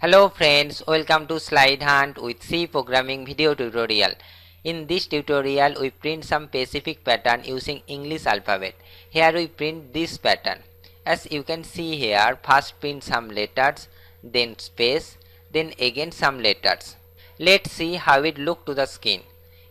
Hello friends, welcome to Slide Hunt with C programming video tutorial. In this tutorial we print some specific pattern using English alphabet. Here we print this pattern. As you can see here, first print some letters, then space, then again some letters. Let's see how it look to the screen.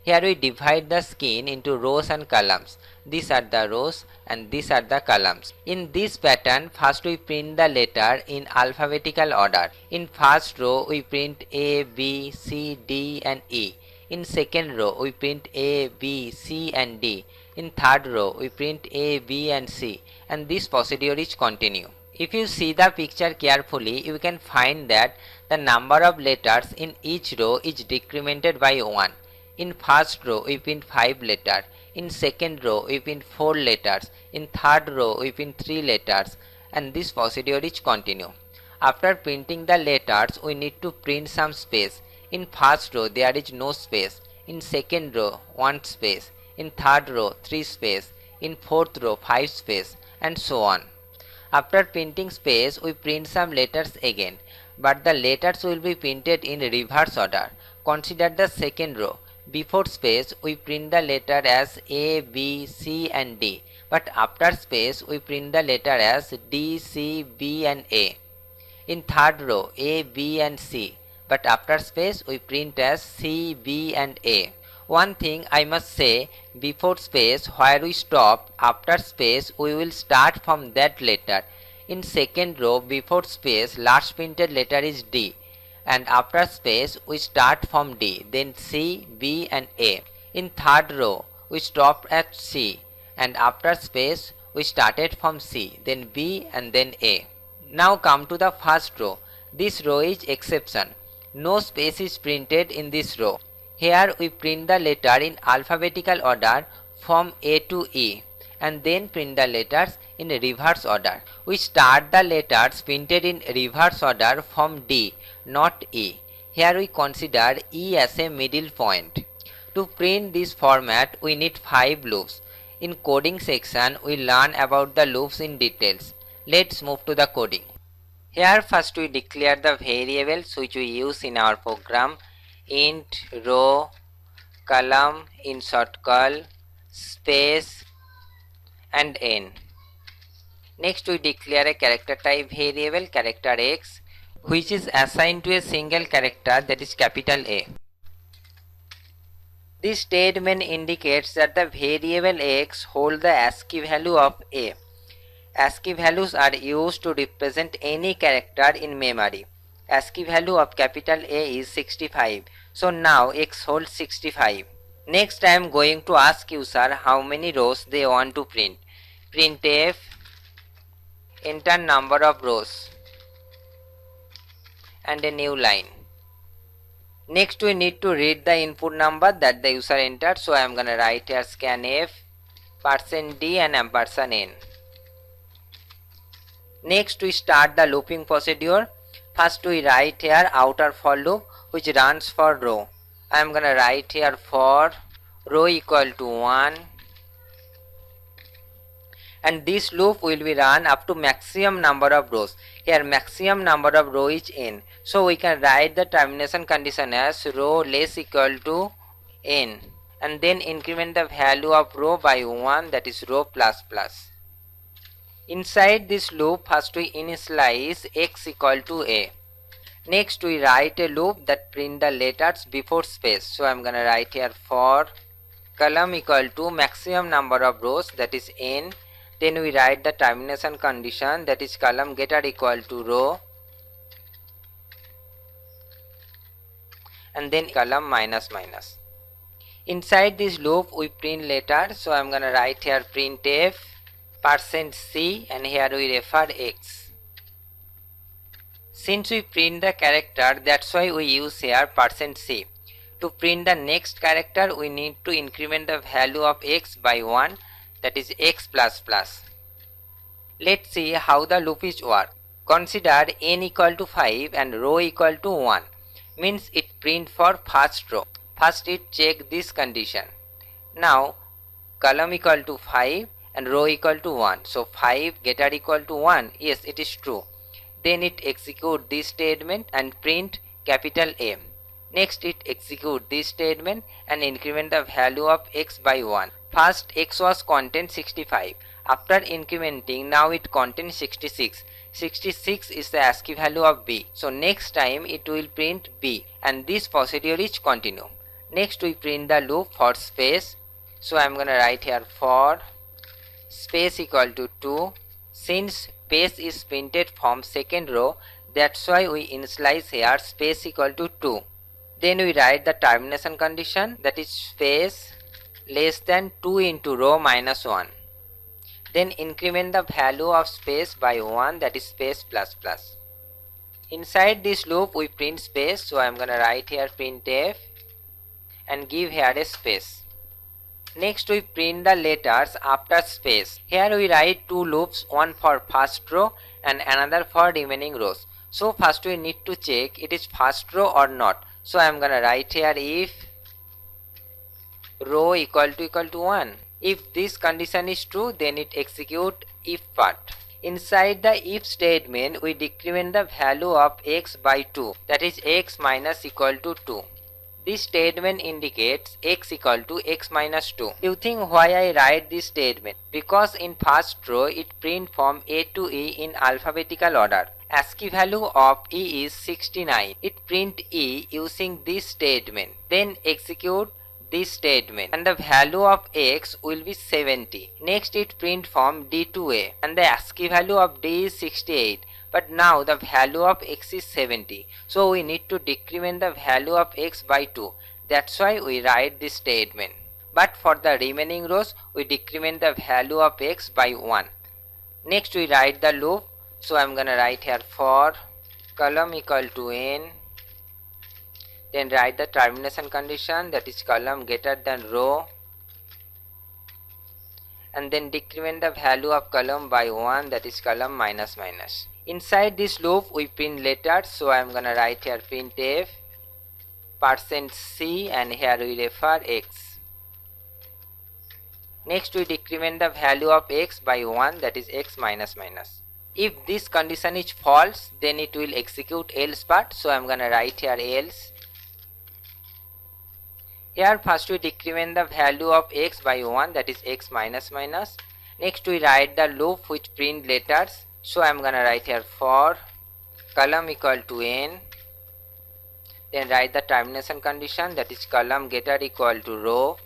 Here we divide the screen into rows and columns. These are the rows and these are the columns. In this pattern, first we print the letter in alphabetical order. In first row, we print A, B, C, D and E. In second row, we print A, B, C and D. In third row, we print A, B and C. And this procedure is continue. If you see the picture carefully, you can find that the number of letters in each row is decremented by 1. In first row, we print 5 letters. In second row, we print 4 letters. In third row, we print 3 letters. And this procedure is continue. After printing the letters, we need to print some space. In first row, there is no space. In second row, 1 space. In third row, 3 space. In fourth row, 5 space. And so on. After printing space, we print some letters again. But the letters will be printed in reverse order. Consider the second row. Before space, we print the letter as A, B, C and D. But after space, we print the letter as D, C, B and A. In third row, A, B and C. But after space, we print as C, B and A. One thing I must say, before space, where we stop, after space, we will start from that letter. In second row, before space, last printed letter is D. And after space, we start from D, then C, B and A. In third row, we stopped at C. And after space, we started from C, then B and then A. Now come to the first row. This row is exception. No space is printed in this row. Here we print the letter in alphabetical order from A to E and then print the letters in reverse order. We start the letters printed in reverse order from D, not E. Here we consider E as a middle point. To print this format, we need 5 loops. In coding section, we learn about the loops in details. Let's move to the coding. Here first we declare the variables which we use in our program. Int, row, column, insert call, space and n. Next we declare a character type variable character x which is assigned to a single character, that is capital A. This statement indicates that the variable x holds the ASCII value of A. ASCII values are used to represent any character in memory. ASCII value of capital A is 65. So now x holds 65. Next I am going to ask user how many rows they want to print. Printf, enter number of rows and a new line. Next we need to read the input number that the user entered. So I am going to write here scanf, %d and %n. Next we start the looping procedure. First we write here outer for loop which runs for row. I am going to write here for row equal to 1. And this loop will be run up to maximum number of rows. Here maximum number of row is n. So we can write the termination condition as row less equal to n. And then increment the value of row by 1, that is row plus plus. Inside this loop first we initialize x equal to A. Next we write a loop that print the letters before space. So I am going to write here for column equal to maximum number of rows, that is n. Then we write the termination condition, that is column getter equal to row and then column minus minus. Inside this loop we print letters. So I am going to write here printf %c and here we refer x. Since we print the character, that's why we use here %c. To print the next character, we need to increment the value of x by 1, that is x plus plus. Let's see how the loop is work. Consider n equal to 5 and row equal to 1. Means it print for first row. First it check this condition. Now column equal to 5 and row equal to 1. So 5 getter equal to 1. Yes, it is true. Then it execute this statement and print capital M. Next it execute this statement and increment the value of x by 1. First x was content 65. After incrementing, now it contains 66. 66 is the ASCII value of b. So next time it will print b, and this procedure is continue. Next we print the loop for space. So I am gonna write here for space equal to 2. Since space is printed from second row, that's why we initialize here space equal to 2. Then we write the termination condition, that is space less than 2 into row minus 1. Then increment the value of space by 1, that is space plus plus. Inside this loop we print space, so I am gonna write here printf and give here a space. Next we print the letters after space. Here we write two loops, one for first row and another for remaining rows. So first we need to check it is first row or not. So I am gonna write here if row equal to 1. If this condition is true, then it execute if part. Inside the if statement we decrement the value of x by 2, that is x minus equal to 2. This statement indicates x equal to x minus 2. You think why I write this statement? Because in first row it print from A to E in alphabetical order. ASCII value of E is 69. It print E using this statement. Then execute this statement and the value of x will be 70. Next it print from D to A and the ASCII value of D is 68. But now the value of x is 70. So we need to decrement the value of x by 2. That's why we write this statement. But for the remaining rows we decrement the value of x by 1. Next we write the loop. So I am gonna write here for column equal to n. Then write the termination condition, that is column greater than row. And then decrement the value of column by 1, that is column minus minus. Inside this loop we print letters, so I am gonna write here printf %c and here we refer x. Next we decrement the value of x by 1, that is x minus minus. If this condition is false, then it will execute else part, so I am gonna write here else. Here first we decrement the value of x by 1, that is x minus minus. Next we write the loop which print letters. So I am gonna write here for column equal to n. Then write the termination condition, that is column greater equal to row.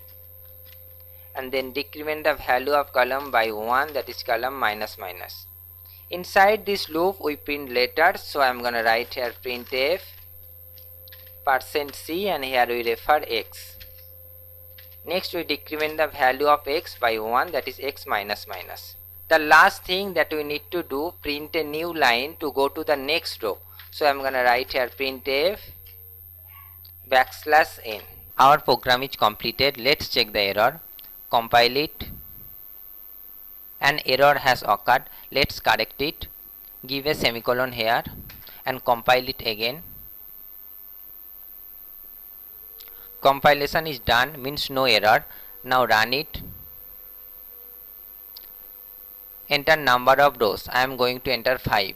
And then decrement the value of column by 1, that is column minus minus. Inside this loop we print letters, so I am gonna write here printf %c and here we refer x. Next we decrement the value of x by 1, that is x minus minus. The last thing that we need to do, print a new line to go to the next row. So I am gonna write here printf \n. Our program is completed. Let's check the error. Compile it. An error has occurred. Let's correct it. Give a semicolon here and compile it again. Compilation is done, means no error. Now run it. Enter number of rows. I am going to enter 5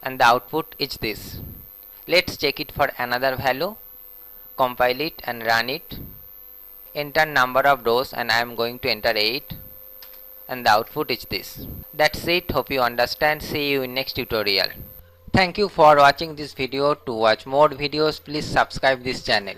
and the output is this. Let's check it for another value. Compile it and run it. Enter number of rows and I am going to enter 8 and the output is this. That's it. Hope you understand. See you in next tutorial. Thank you for watching this video. To watch more videos, please subscribe this channel.